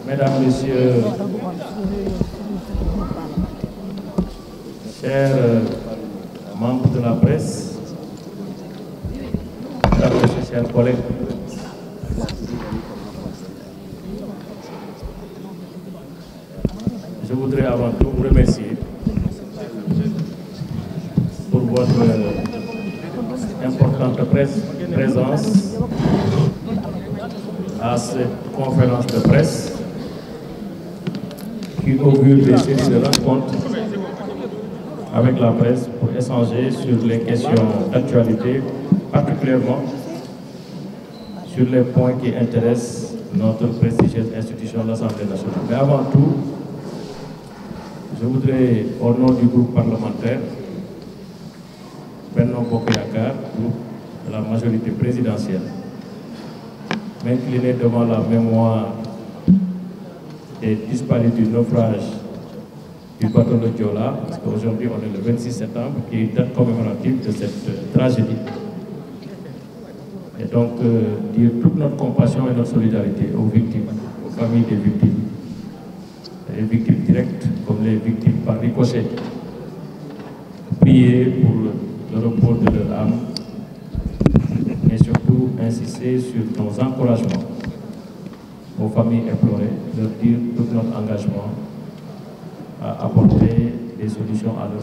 Mesdames, Messieurs, chers membres de la presse, mesdames, messieurs, chers collègues, je voudrais avant tout vous remercier pour votre importante présence à cette conférence de presse qui augure des séries de rencontres avec la presse pour échanger sur les questions d'actualité, particulièrement sur les points qui intéressent notre prestigieuse institution, l'Assemblée nationale. Mais avant tout, je voudrais, au nom du groupe parlementaire, Benno Bokk Yakaar, groupe de la majorité présidentielle, m'incliner devant la mémoire des disparus du naufrage du bateau de Joola, parce qu'aujourd'hui on est le 26 septembre, qui est date commémorative de cette tragédie. Et donc dire toute notre compassion et notre solidarité aux victimes, aux familles des victimes, les victimes directes comme les victimes par ricochet. Prier pour le repos de leur âme, et surtout insister sur nos encouragements aux familles éplorées, leur dire tout notre engagement à apporter des solutions à leurs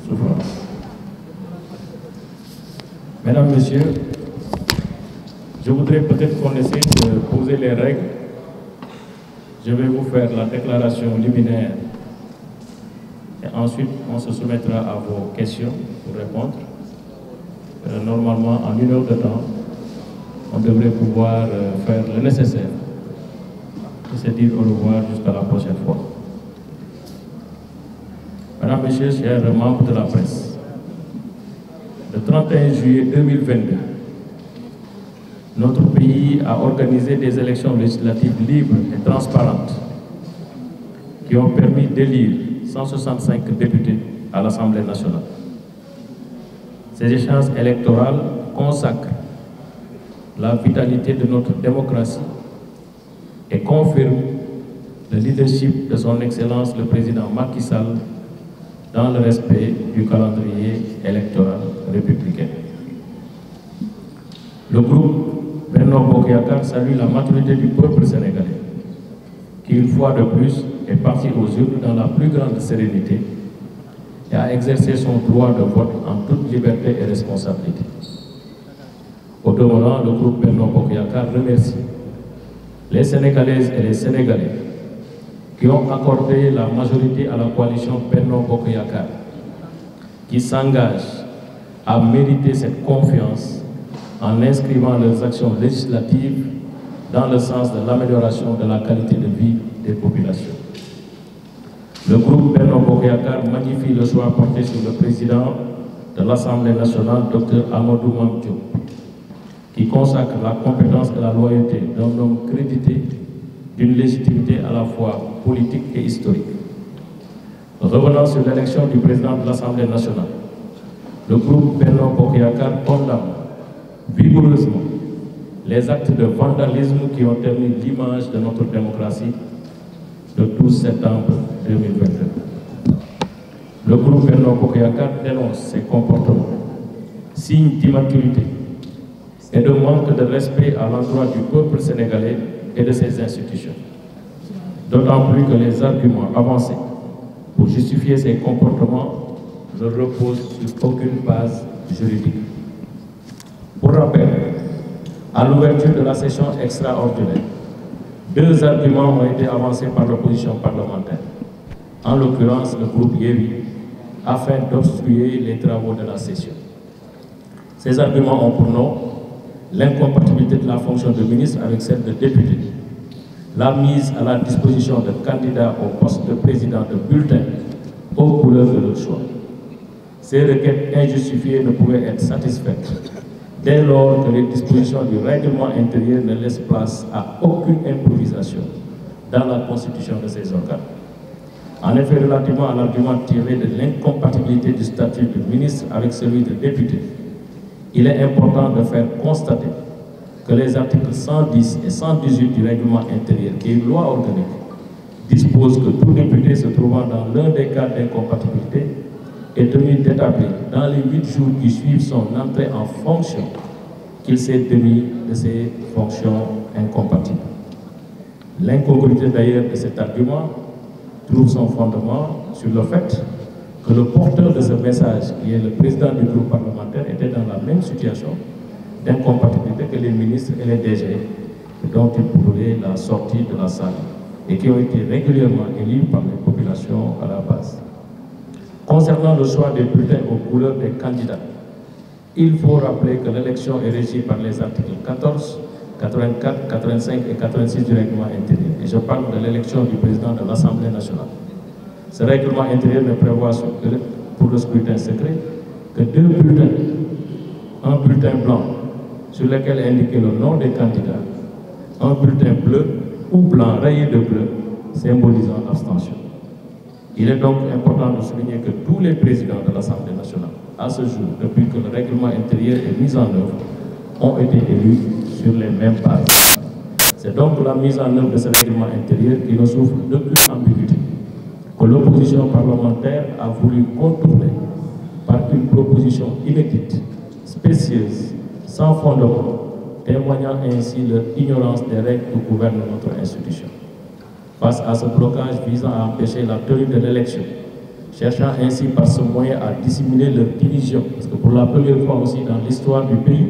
souffrances. Mesdames, Messieurs, je voudrais peut-être qu'on essaie de poser les règles. Je vais vous faire la déclaration liminaire et ensuite on se soumettra à vos questions pour répondre. Normalement, en 1 heure de temps, on devrait pouvoir faire le nécessaire et se dire au revoir jusqu'à la prochaine fois. Mesdames, Messieurs, chers membres de la presse, le 31 juillet 2022, notre pays a organisé des élections législatives libres et transparentes qui ont permis d'élire 165 députés à l'Assemblée nationale. Ces échéances électorales consacrent la vitalité de notre démocratie et confirment le leadership de son Excellence le Président Macky Sall dans le respect du calendrier électoral républicain. Le groupe Benno Bokk Yakaar salue la maturité du peuple sénégalais qui, une fois de plus, est parti aux urnes dans la plus grande sérénité et a exercé son droit de vote en toute liberté et responsabilité. Au demeurant, le groupe Benno Bokk Yakaar remercie les Sénégalaises et les Sénégalais qui ont accordé la majorité à la coalition Benno Bokk Yakaar, qui s'engage à mériter cette confiance en inscrivant leurs actions législatives dans le sens de l'amélioration de la qualité de vie des populations. Le groupe Benno Bokk Yakaar magnifie le choix porté sur le président de l'Assemblée nationale, Dr Amadou Mame Diop, qui consacre la compétence et la loyauté d'un homme crédité d'une légitimité à la fois politique et historique. Revenant sur l'élection du président de l'Assemblée nationale, le groupe Benno Bokk Yakaar condamne vigoureusement les actes de vandalisme qui ont terni l'image de notre démocratie le 12 septembre 2022. Le groupe Benno Bokk Yakaar dénonce ces comportements, signes d'immaturité et de manque de respect à l'endroit du peuple sénégalais et de ses institutions. D'autant plus que les arguments avancés pour justifier ces comportements ne reposent sur aucune base juridique. Pour rappel, à l'ouverture de la session extraordinaire, 2 arguments ont été avancés par l'opposition parlementaire, en l'occurrence le groupe Yewwi, afin d'obstruer les travaux de la session. Ces arguments ont pour nom l'incompatibilité de la fonction de ministre avec celle de député, la mise à la disposition de candidats au poste de président de bulletin aux couleurs de leur choix. Ces requêtes injustifiées ne pouvaient être satisfaites dès lors que les dispositions du règlement intérieur ne laissent place à aucune improvisation dans la constitution de ces organes. En effet, relativement à l'argument tiré de l'incompatibilité du statut de ministre avec celui de député, il est important de faire constater que les articles 110 et 118 du règlement intérieur, qui est une loi organique, disposent que tout député se trouvant dans l'un des cas d'incompatibilité est tenu d'établir dans les 8 jours qui suivent son entrée en fonction qu'il s'est démis de ses fonctions incompatibles. L'incongruité d'ailleurs de cet argument trouve son fondement sur le fait que le porteur de ce message, qui est le président du groupe parlementaire, était dans la même situation d'incompatibilité que les ministres et les DG dont il voulait la sortie de la salle et qui ont été régulièrement élus par les populations à la base. Concernant le choix des bulletins aux couleurs des candidats, il faut rappeler que l'élection est régie par les articles 14, 84, 85 et 86 du règlement intérieur. Et je parle de l'élection du président de l'Assemblée nationale. Ce règlement intérieur ne prévoit pour le scrutin secret que 2 bulletins, un bulletin blanc sur lequel est indiqué le nom des candidats, un bulletin bleu ou blanc rayé de bleu symbolisant l'abstention. Il est donc important de souligner que tous les présidents de l'Assemblée nationale, à ce jour, depuis que le règlement intérieur est mis en œuvre, ont été élus sur les mêmes bases. C'est donc la mise en œuvre de ce règlement intérieur qui ne souffre d'aucune ambiguïté, que l'opposition parlementaire a voulu contourner par une proposition inédite, spécieuse, sans fondement, témoignant ainsi leur ignorance des règles qui gouvernent notre institution. Face à ce blocage visant à empêcher la tenue de l'élection, cherchant ainsi par ce moyen à dissimuler leur division, parce que pour la première fois aussi dans l'histoire du pays,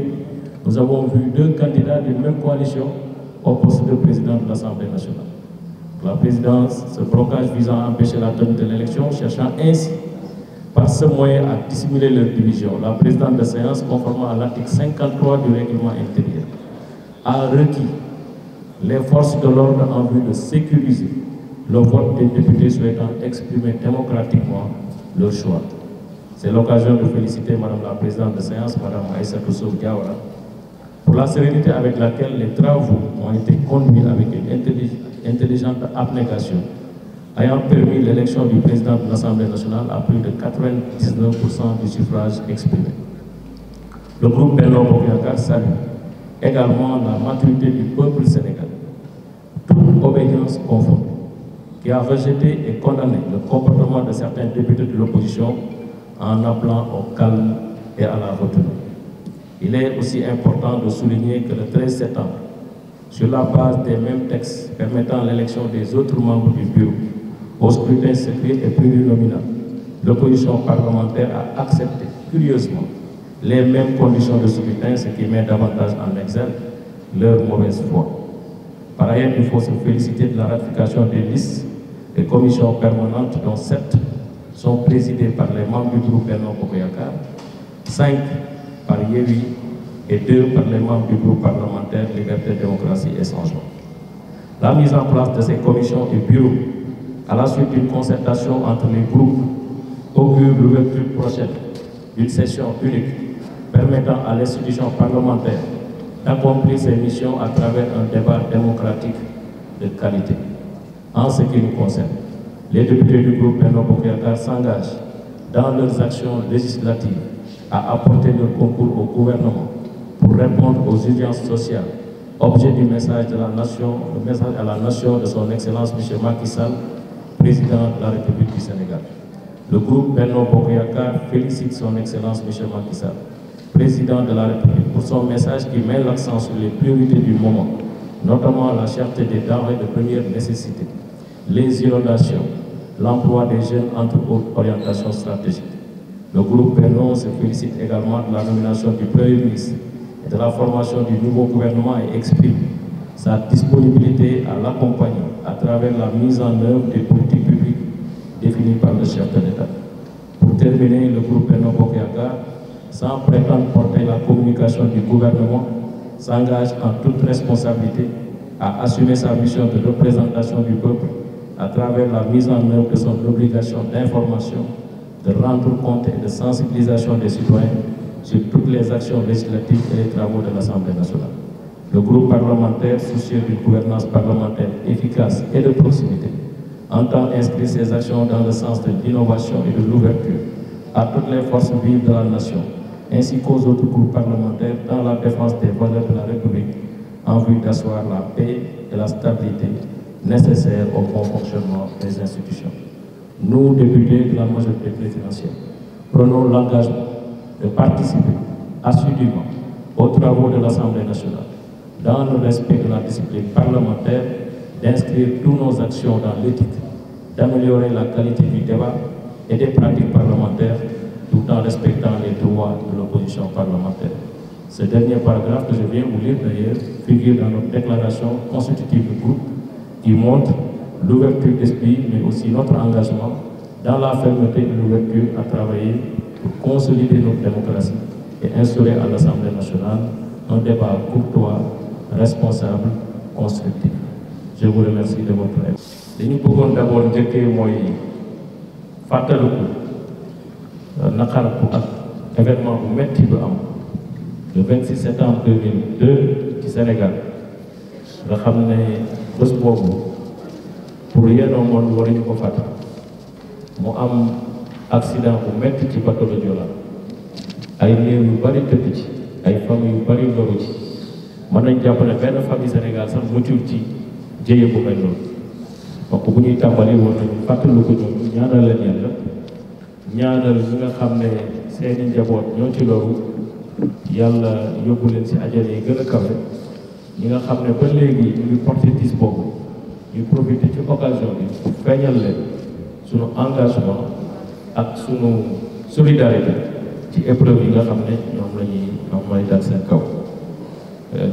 nous avons vu 2 candidats d'une même coalition au poste de président de l'Assemblée nationale. La présidence, ce blocage visant à empêcher la tenue de l'élection, cherchant ainsi par ce moyen à dissimuler leur division, la présidente de séance, conformément à l'article 53 du règlement intérieur, a requis les forces de l'ordre en vue de sécuriser le vote des députés souhaitant exprimer démocratiquement leur choix. C'est l'occasion de féliciter Madame la Présidente de séance, Madame Aïssatou Sow Diawara, pour la sérénité avec laquelle les travaux ont été conduits avec une intelligente abnégation, ayant permis l'élection du président de l'Assemblée nationale à plus de 99% du suffrage exprimé. Le groupe Benno Bokk Yakaar salue également la maturité du peuple sénégalais, toute obédience confondue, qui a rejeté et condamné le comportement de certains députés de l'opposition en appelant au calme et à la retenue. Il est aussi important de souligner que le 13 septembre, sur la base des mêmes textes permettant l'élection des autres membres du bureau, au scrutin secret et plurinominal, l'opposition parlementaire a accepté curieusement les mêmes conditions de scrutin, ce qui met davantage en exergue leur mauvaise foi. Par ailleurs, il faut se féliciter de la ratification des listes des commissions permanentes, dont 7 sont présidées par les membres du groupe Benno Bokk Yakaar, 5 par Yewwi et 2 par les membres du groupe parlementaire Liberté, Démocratie et Changement. La mise en place de ces commissions et bureaux, à la suite d'une concertation entre les groupes, augure l'ouverture prochaine d'une session unique permettant à l'institution parlementaire d'accomplir ses missions à travers un débat démocratique de qualité. En ce qui nous concerne, les députés du groupe Benno Bokk Yakaar s'engagent dans leurs actions législatives à apporter leur concours au gouvernement pour répondre aux urgences sociales, objet du message de la nation, le message à la nation de son Excellence M. Macky Sall, président de la République du Sénégal. Le groupe Benno Bokk Yakaar félicite son Excellence M. Macky Sall, président de la République, pour son message qui met l'accent sur les priorités du moment, notamment la cherté des denrées de première nécessité, les inondations, l'emploi des jeunes, entre autres orientations stratégiques. Le groupe Benno se félicite également de la nomination du Premier ministre et de la formation du nouveau gouvernement et exprime sa disponibilité à l'accompagner à travers la mise en œuvre des politiques publiques définies par le chef de l'État. Pour terminer, le groupe Benno Bokk Yakaar, sans prétendre porter la communication du gouvernement, s'engage en toute responsabilité à assumer sa mission de représentation du peuple à travers la mise en œuvre de son obligation d'information, de rendre compte et de sensibilisation des citoyens sur toutes les actions législatives et les travaux de l'Assemblée nationale. Le groupe parlementaire, soucieux d'une gouvernance parlementaire efficace et de proximité, entend inscrire ses actions dans le sens de l'innovation et de l'ouverture à toutes les forces vives de la nation, ainsi qu'aux autres groupes parlementaires dans la défense des valeurs de la République en vue d'asseoir la paix et la stabilité nécessaires au bon fonctionnement des institutions. Nous, députés de la majorité présidentielle, prenons l'engagement de participer assidûment aux travaux de l'Assemblée nationale, dans le respect de la discipline parlementaire, d'inscrire toutes nos actions dans l'éthique, d'améliorer la qualité du débat et des pratiques parlementaires, tout en respectant les droits de l'opposition parlementaire. Ce dernier paragraphe que je viens vous lire d'ailleurs figure dans notre déclaration constitutive du groupe qui montre l'ouverture d'esprit, mais aussi notre engagement dans la fermeté et l'ouverture à travailler pour consolider notre démocratie et instaurer à l'Assemblée nationale un débat courtois, responsable, constructif. Je vous remercie de votre aide. Nous pouvons d'abord dire que moi, fàttaliku naqar bu ak événement bu metti bu am le 26 septembre 2002 ci Sénégal nga xam ne bés boobu pour yenn monde waruñu ko fàtte mu am accident bu metti ci bateau le Joola ay néew yu bari tëdd ci ay famille yu bari loru ci mën nañ jàpp ne benn famille Sénégal sax muccul ci jéye bu mel noonu donc bu ñuy tàmbali war nañu fàttaliku ñoom ñaanal leen yàlla ñaanal ñi nga xam ne seeni njaboot ñoo ci loru yàlla yóbbu leen si ajal yi gën a kawe ñi nga xam ne ba léegi ñu ngi porté tiis boobu ñu profité ci occasion bi pour feeñal leen sunu engagement ak sunu solidarité ci épreuve yi nga xam ne ñoom lay dal seen kaw.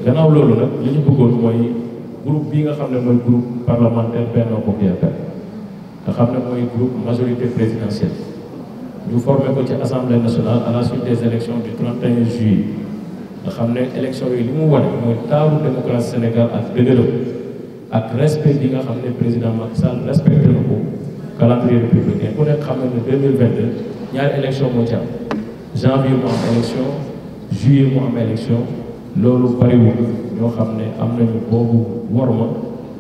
Gannaaw loolu nag li ñu bëggoon mooy groupe bi nga xam ne mooy groupe parlementaire Benno Bokk Yaakaar nga xam ne mooy groupe majorité présidentielle ñu formé ko ci assemblée nationale à la suite des élections du 31 juillet nga xam ne élection yi li mu wane mooy taaru démocratie Sénégal ak dëgëram ak respect bi nga xam ne président Macky Sall respecté na ko calendrier républicain ku nekk xam ne 2022 ñaari élection moo ci am janvier mu am élection juillet mu am élection loolu bariwul ñoo xam ne am nañu boobu worma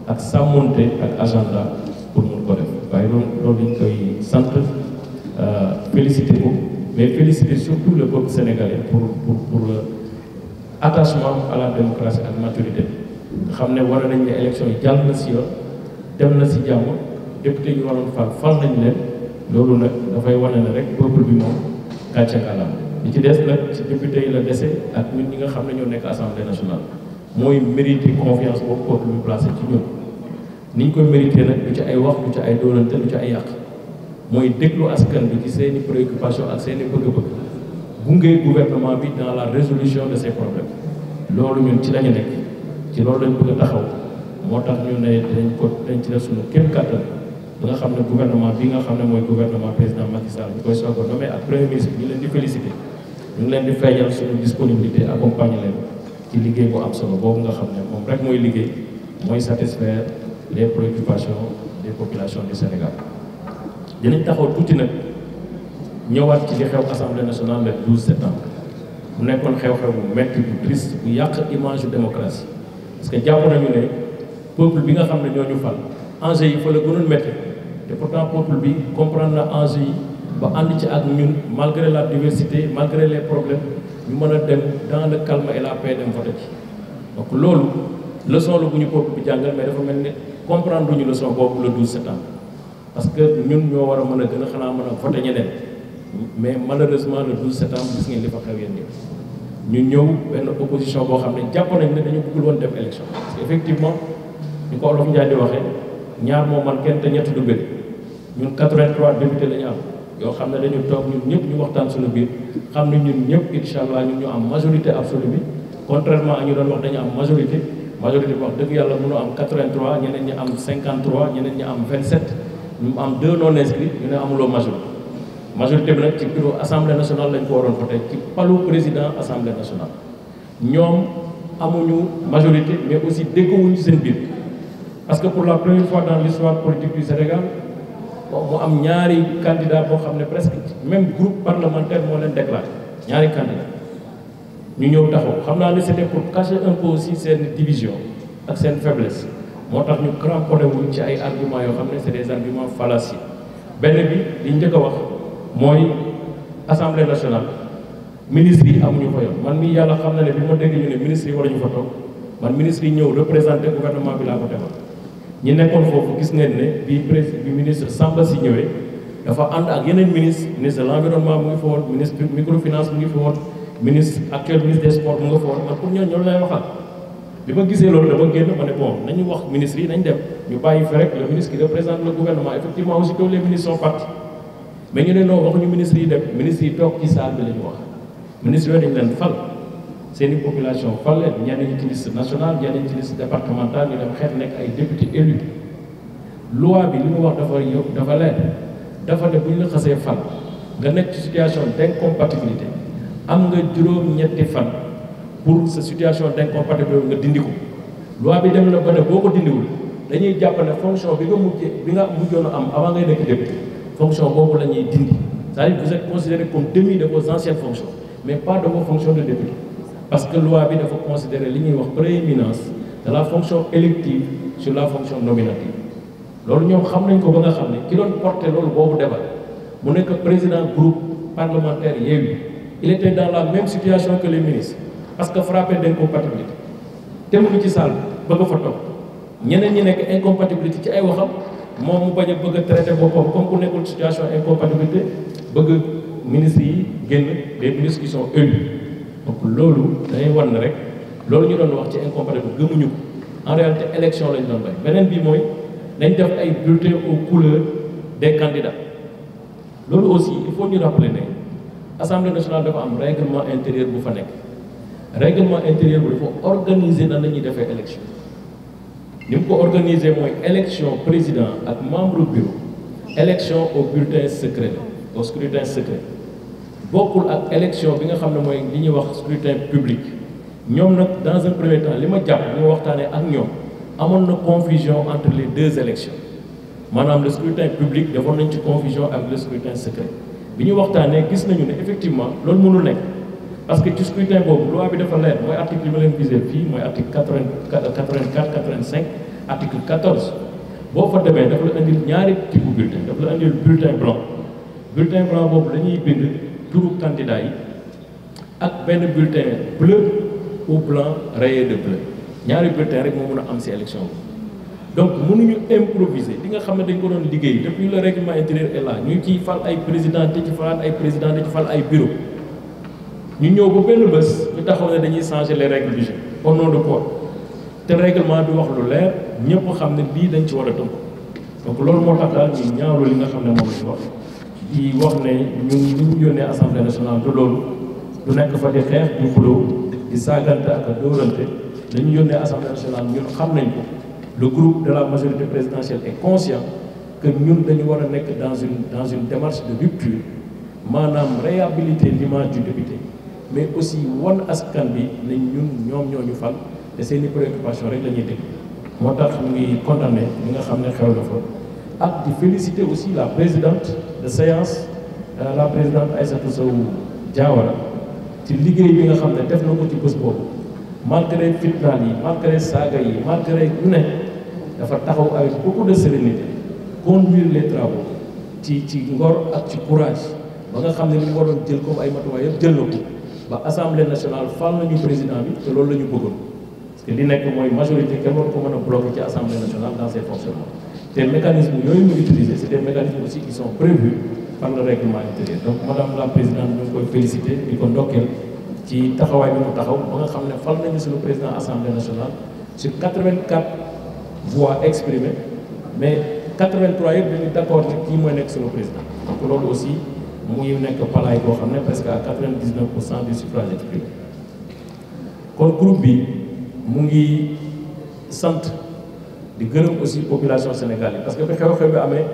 ak sàmmonte ak agenda pour mun ko def waaye loolu dañ koy sant féliciter ko mais féliciter surtout le peuple sénégalais pour attachement à la démocratie ak maturité nga xam ne war nañ ne élection yi jàll na si yoon dem na si jàmm député ñu waroon fal nañ leen loolu nag dafay wane ne rek peuple bi moom gàcce ngalaam li ci des nag ci député yi la dese ak ñun ñi nga xam ne ñoo nekk assemblée nationale mooy mériter confiance boobu peuple bi placé ci ñun ni ñu koy mériter nag du ci ay wax du ci ay doolante du ci ay yàq mooy déglu askan bi ci seeni préoccupation ak seeni bëgg-bëgg gunge gouvernement bi dans la résolution de ces problèmes loolu ñun ci lañu nekk ci loolu lañ bëgg a taxaw moo tax ñu ne dañ ci def suñu kéem kàttan ba nga xam ne gouvernement bi nga xam ne mooy gouvernement président Macky Sall ñu koy soog a nommé ak premier ministre ñu leen di féliciter ñu ngi leen di feeñal suñu disponibilité accompagner leen ci liggéey bu am solo boobu nga xam ne moom rek mooy liggéey mooy satisfaire les préoccupations des populations du Sénégal. dinañ taxaw tuuti nag ñëwaat ci li xew assemblée nationale le 12 septembre mu nekkoon xew-xew bu metti bu triste bu yàq image de démocratie parce que jàpp nañu ne peuple bi nga xam ne ñoo ñu fal enjeu yi fa la gënoon métti te pourtant peuple bi comprendre na enjeu yi ba ànd ci ak ñun malgré la diversité malgré les problèmes ñu mën a dem dans le calme et la paix dem voter ci donc loolu leçon la bu ñu peuple bi jàngal mais dafa mel ni comprendre ñu leçon boobu le 12 septembre parce que ñun ñoo war a mën a gën a xanaa mën a voter ñeneen mais malheureusement le 12 septembre gis ngeen li fa xew yéen ñu ñëw benn opposition boo xam ne jàpp nañ ne dañu bëggul woon dem élection parce que effectivement ñu ko Olof Njaay di waxee ñaar moo man kenn te ñett du bëri ñun 83 députés la ñu am yoo xam ne dañu toog ñun ñëpp ñu waxtaan suñu biir xam ne ñun ñëpp incha allah ñun ñu am majorité absolue bi contrairement ak ñu doon wax dañu am majorité bi wax dëgg yàlla mënu am 83 ñeneen ñi am 53 ñeneen ñi am 27 ñu am 2 non inscrits ñu ne amuloo majorité bi nag ci bureau assemblée nationale lañ ko waroon voté ci palu président assemblée nationale ñoom amuñu majorité mais aussi déggoowuñu ci seen biir parce que pour la première fois dans l'histoire politique du Sénégal mu am ñaari candidat boo xam ne presque même groupe parlementaire moo leen déclaré ñaari candidat ñu ñëw taxaw xam naa ne c'était pour cacher un peu aussi seen division ak seen faiblesse moo tax ñu cramponné wuñ ci ay arguments yoo xam ne c'est des arguments fallacieux benn bi li njëkk a wax mooy assemblée nationale ministre yi amuñu fa yoon man mii yàlla xam na ne bi ma dégg ñu ne ministre yi waruñu fa toog man ministre yi ñëw représenté gouvernement bi laa ko defal ñi nekkoon foofu gis ngeen ne bi ministre Samba Sy ñëwee dafa ànd ak yeneen ministre de l'environnement mu ngi fa woon ministre microfinance mu ngi fa woon ministre actuel ministre des sports mu nga fa woon man pour ñooñu lay waxal bi ma gisee loolu dama génn ma ne bon nañu wax ministre yi nañ dem ñu bàyyi fi rek le ministre qui représente le gouvernement effectivement aussi tous les ministres sont partis mais ñu ne non waxuñu ministre yi dem ministre yi toog ci salle bi la ñu wax ministre yooyu dañ leen fal seeni population fal leen ñenn ñi ci liste nationale ñenn ñi ci liste départementale ñu dem xeet nekk ay député élu loi bi li mu wax dafa leer dafa ne bu ñu la xasee fal nga nekk ci situation d'incompatibilité am nga juróom-ñetti fan pour sa situation d'incompatibilité nga dindi ko loi bi dem na ba ne boo ko dindiwul dañuy jàpp ne fonction bi nga mujjoon a am avant ngay nekk député fonction boobu la ñuy dindi c'est-à-dire vous êtes considéré comme démis de vos anciennes fonctions mais pas de vos fonctions de député parce que loi bi dafa considérer li ñuy wax prééminence de la fonction élective sur la fonction nominative loolu ñoom xam nañ ko ba nga xam ne ki doon porté loolu boobu débat mu nekk président groupe parlementaire Yewwi il était dans la même situation que les ministres parce que frappé d'incompatibilité te mu ngi ci salle bëgg fa toog ñeneen ñi nekk incompatibilité ci ay waxam moom mu bañ a bëgg a traité boppam comme ku nekkul situation incompatibilité bëgg ministres yi génn les ministres qui sont élus donc loolu dañuy wan rek loolu ñu doon wax ci incompatibilité gëmuñu ko en réalité élection lañ doon bay beneen bi mooy dañ def ay bulletins aux couleurs des candidats loolu aussi il faut ñu rappeler ne Assemblée nationale dafa am règlement intérieur bu fa nekk règlement intérieur bu dafa organiser nan la ñuy defee élection ni mu ko organiser mooy élection président ak membre bureau élection au bulletin secret au scrutin secret bokkul ak élection bi nga xam ne mooy li ñuy wax scrutin public ñoom nag dans un premier temps li ma jàpp ñu waxtaanee ak ñoom amoon na confusion entre les deux élections maanaam le scrutin public defoon nañ ci confusion ak le scrutin secret bi ñu waxtaanee gis nañu ne effectivement loolu mënul nekk parce que ci scrutin boobu loi bi dafa leer mooy article yi ma leen visé fii mooy article 84 85 article 14 boo fa demee dafa la indil ñaari type bulletin dafa la indil bulletin blanc boobu dañuy bind turu candidat yi ak benn bulletin bleu ou blanc rayé de bleu ñaari bulletin rek moo mën a am ci élection bi donc mënuñu improviser li nga xam ne dañ ko doon liggéey depuis le règlement intérieur est là ñu ciy fal ay président te ci falaat ay président te ci fal ay bureau ñu ñëw ba benn bés ñu taxaw ne dañuy changer les règles du jeu au nom de quoi te règlement bi wax lu leer ñëpp xam ne lii dañ ci war a tënk donc loolu moo tax daal ñuy ñaawlu li nga xam ne moom la ñu wax di wax ne ñun li ñu yónnee assemblée nationale du loolu du nekk fa di xeex di xuloo di saagante ak a dóorante dañu yónnee assemblée nationale ñun xam nañ ko le groupe de la majorité présidentielle est conscient que ñun dañu war a nekk dans une démarche de rupture maanaam réhabiliter l'image du député mais aussi wan askan bi ne ñun ñoom ñoo ñu fal te seeni préoccupation rek la ñuy dégg moo tax ñu ngi condamné li nga xam ne xew na fa ak di féliciter aussi la présidente de séance la présidente Aïssatou Sow Diawara ci liggéey bi nga xam ne def na ko ci bés boobu malgré fitnaal yi malgré saaga yi malgré lu ne dafa taxaw avec beaucoup de sérénité conduire les travaux ci ngor ak ci courage ba nga xam ne li mu waroon jël comme ay matuwaay yëpp jël na ko ba assemblée nationale fal nañu président bi te loolu la ñu bëggoon parce que li nekk mooy majorité kenn war ko mën a bloquer ci assemblée nationale dans ses fonctionnements te mécanismes yooyu mu utiliser c'est des mécanismes aussi qui sont prévus par le règlement intérieur donc madame la présidente ñu ngi koy féliciter di ko ndokkeel ci taxawaay bi mu taxaw ba nga xam ne fal nañu suñu président assemblée nationale sur 84 voix exprimées mais 83 yëpp dañu d'accord ne kii mooy nekk suñu président donc loolu aussi muy nekk palaay boo xam ne presque à 99% du suffrage exprimé kon groupe bi mu ngi sant di gërëm aussi population sénégalaise parce que bi xew-xew bi amee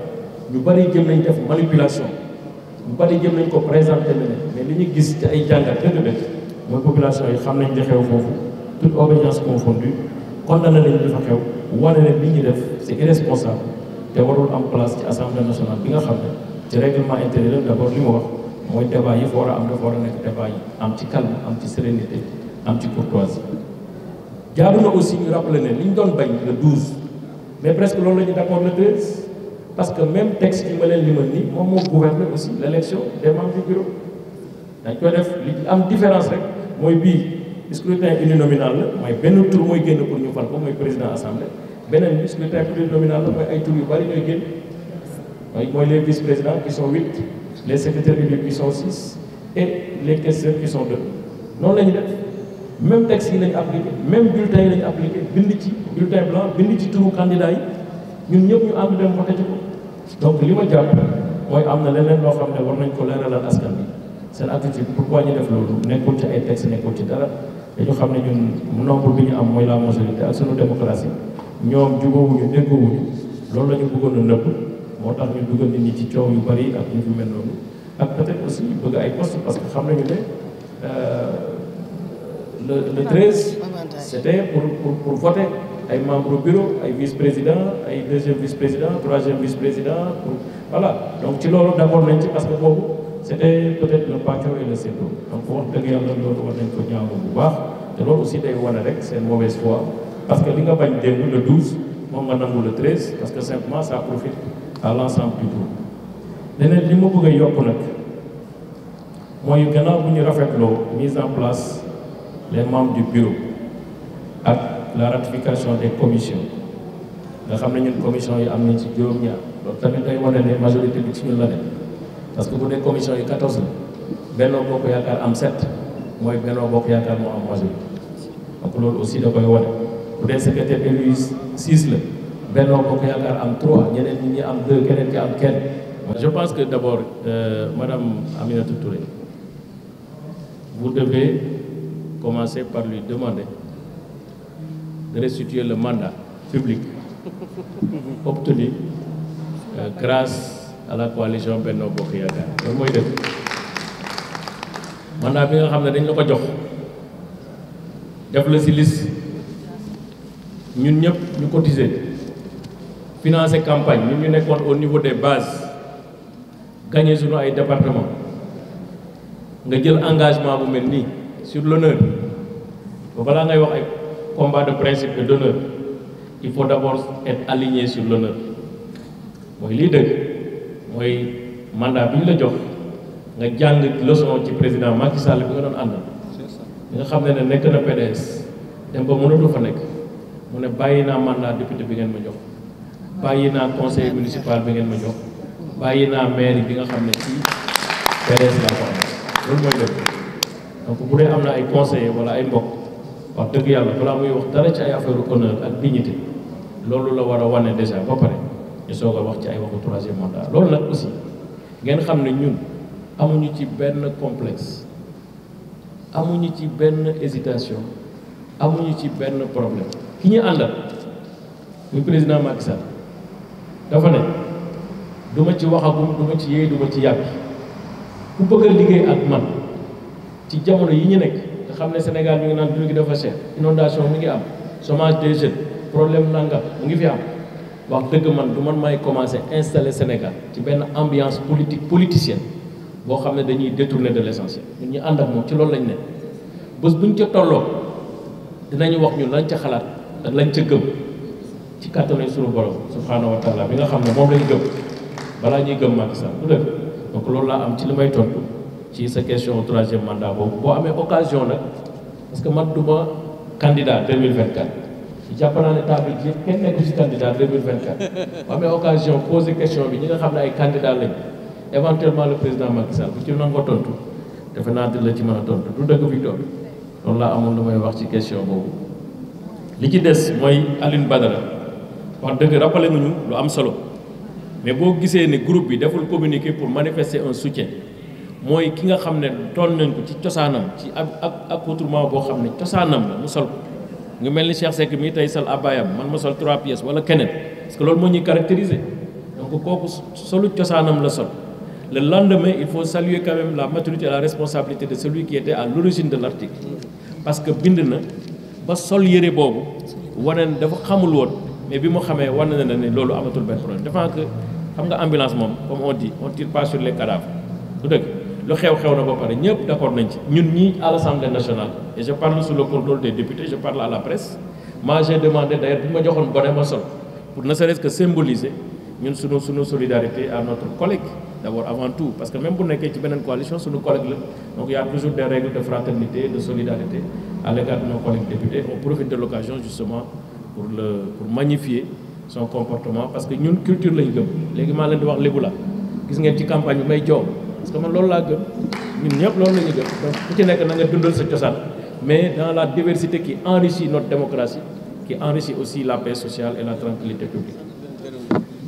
ñu bari jëm nañ def manipulation ñu bari jëm nañ ko présenter mais li ñu gis ci ay jàngat dëgg-dëgg mooy population yi xam nañ li xew foofu toute obédience confondue condamné nañ li fa xew wane ne li ñu def c'est irresponsable te warul am place ci assemblée nationale bi nga xam ne ci règlement intérieur d'abord li mu wax mooy débat yi fa war a am dafa war a nekk débat yi am ci calme am ci sérénité am ci courtoisie jaadu na aussi ñu rappeler ne li ñu doon bañ le 12 mais presque loolu la ñu d'accord le 13 parce que même texte yi ma leen limal nii moom moo gouverner aussi l'élection des membres du bureau dañ koy def li am différence rek mooy bii scrutin uninominal la mooy benn tur mooy génn pour ñu fal ko mooy président assemblée beneen bi scrutin plurinominal la mooy ay tur yu bari ñooy génn mooy les vice-présidents qui sont 8 les secrétaires élus qui sont 6 et les questeurs qui sont 2 noonu la ñu def même texte yi la ñu appliqué même bulletin yi la ñu appliqué bind ci bulletin blanc bind ci turu candidat yi ñun ñëpp ñu ànd dem voté ci ko donc li ma jàpp mooy am na leneen loo xam ne war nañ ko leeralal askan bi seen attitude pourquoi ñu def loolu nekkul ci ay texte nekkul ci dara dañu xam ne ñun nombre bi ñu am mooy la majorité ak sunu démocratie ñoom jubóowuñu déggoowuñu loolu la ñu bëggoon a nëbb moo tax ñu dugal nit ñi ci coow yu bari ak ñu fi mel noonu ak peut-être aussi bëgg ay poste parce que xam nañu ne le 13 c'était pour voter ay membres bureau ay vice-président ay deuxième vice-président troisième vice-président voilà donc ci loolu d'abord nañ ci parce que boobu c'était peut-être le pàccoo et le séddoo donc wax dëgg yàlla loolu war nañ ko ñaaw bu baax te loolu aussi day wane rek seen mauvaise foi parce que li nga bañ démb le 12 moom nga nangu le 13 parce que simplement ça profite à l'ensemble du groupe leneen li ma bëgg a yokk nag mooy gannaaw bu ñu rafetloo mise en place les membres du bureau ak la ratification des commissions nga xam ne ñun commission yi am nañ ci juróom-ñaar loolu tamit day wane ne majorité bi ci ñun la nekk parce que bu dee commission yi 14 la Benno Bokk Yaakaar am 7 mooy Benno Bokk Yaakaar moo am majorité donc loolu aussi da koy wane bu dee secrétaire élu 6 la Benno Bokk Yaakaar am 3 ñeneen ñi am 2 keneen ki am kenn. Je pense que d'abord Madame Aminata Touré vous devez commencer par lui demander de restituer le mandat public obtenu grâce à la coalition Benno Bokk Yaakaar loolu mooy dëgg mandat bi nga xam ne dañ la ko jox def la ci liste ñun ñëpp ñu cotiser financer campagne ñun ñu nekkoon au niveau des bases gagner suñu ay département nga jël engagement bu mel nii sur l'honneur ba balaa ngay wax ay combat de principe et d'honneur il faut d'abord être aligné sur l'honneur mooy lii dëgg mooy mandat bi ñu la jox nga jàng leçon ci président Macky Sall bi nga doon àndal bi nga xam ne nekk na PDS dem ba mënatu fa nekk mu ne bàyyi naa mandat député bi ngeen ma jox bàyyi naa conseil municipal bi ngeen ma jox bàyyi naa maire bi nga xam ne ci PDS laa ko am loolu mooy dëgg donc bu dee am na ay conseillers wala ay mbokk wax dëgg yàlla balaa muy wax dara ci ay affaire honneur ak dignité loolu la war a wane déjà ba pare ñu soog a wax ci ay waxu troisième mandat loolu nag aussi ngeen xam ne ñun amuñu ci benn complexe amuñu ci benn hésitation amuñu ci benn problème ki ñu àndal muy président Macky Sall dafa ne du ma ci waxagum du ma ci yéey du ma ci yàgg ku bëgg a liggéey ak man ci jamono yi ñu nekk nga xam ne Sénégal mi ngi naan dund gi dafa cher inondation mi ngi am chômage des jeunes problème nangam mu ngi fi am wax dëgg man du man may commencer installer Sénégal ci benn ambiance politique politicienne boo xam ne dañuy détourner de l'essentiel ñun ñu ànd ak moom ci loolu lañ ne bés buñ ca tolloo dinañu wax ñun lañ ca xalaat ak lañ ca gëm ci kàttanu suñu borom subhanahu wa taala bi nga xam ne moom lañ gëm balaa ñuy gëm Macky Sall du dëgg donc loolu laa am ci li may tontu ci sa question troisième mandat boobu boo amee occasion nag parce que man duma candidat 2024 jàpp naa ne table ji kenn nekku ci candidat 2024 boo amee occasion poser question bi ñi nga xam ne ay candidat lañ éventuellement le président Macky Sall bu ci nangoo tontu defe naa di la ci mën a tontu du dëgg fi tontu loolu laa amoon lu may wax ci question boobu li ci des mooy Alioune Badara wax dëgg rappelé nañu lu am solo mais boo gisee ne groupe bi deful communiqué pour manifester un soutien mooy ki nga xam ne toll nañ ko ci cosaanam ci ak accoutrement boo xam ne cosaanam la mu sol ko nga mel ni Cheikh Seck mii tey sol abayam man ma sol 3 pièces wala keneen parce que loolu moo ñuy caractériser donc kooku solu cosaanam la sol le lendemain il faut saluer quand même la maturité et la responsabilité de celui qui était à l'origine de l'article parce que bind na ba sol yére boobu wane ne dafa xamul woon mais bi mu xamee wane na ne loolu amatul benn problème defant que xam nga ambulance moom comme on dit on tire pas sur les cadavres du dëgg lu xew na ba pare ñëpp d'accord nañ ci ñun ñii à l'Assemblée nationale et je parle sous le contrôle des députés je parle à la presse moi j'ai demandé d'ailleurs bu ma joxoon bonnet ma sol pour ne serait-ce que symboliser ñun sunu solidarité à notre collègue d'abord avant tout parce que même bu nekkee ci beneen coalition sunu collègue la donc il y a toujours des règles de fraternité de solidarité à l'égard de nos collègues députés. On profite de l'occasion justement pour magnifier son comportement parce que ñun culture lañ gëm léegi maa leen di wax léegi la gis ngeen ci campagne bi may joow parce que man loolu laa gëm ñun ñëpp loolu la ñu gëm donc ku ci nekk na nga dundal sa cosaan mais dans la diversité qui enrichit notre démocratie qui enrichit aussi la paix sociale et la tranquillité publique.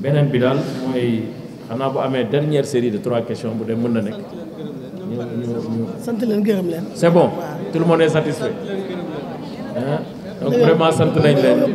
beneen bi daal mooy xanaa bu amee dernière série de 3 questions bu dee mën na nekk sant leen gërëm leen. c'est bon tout le monde est satisfait donc vraiment sant nañ leen.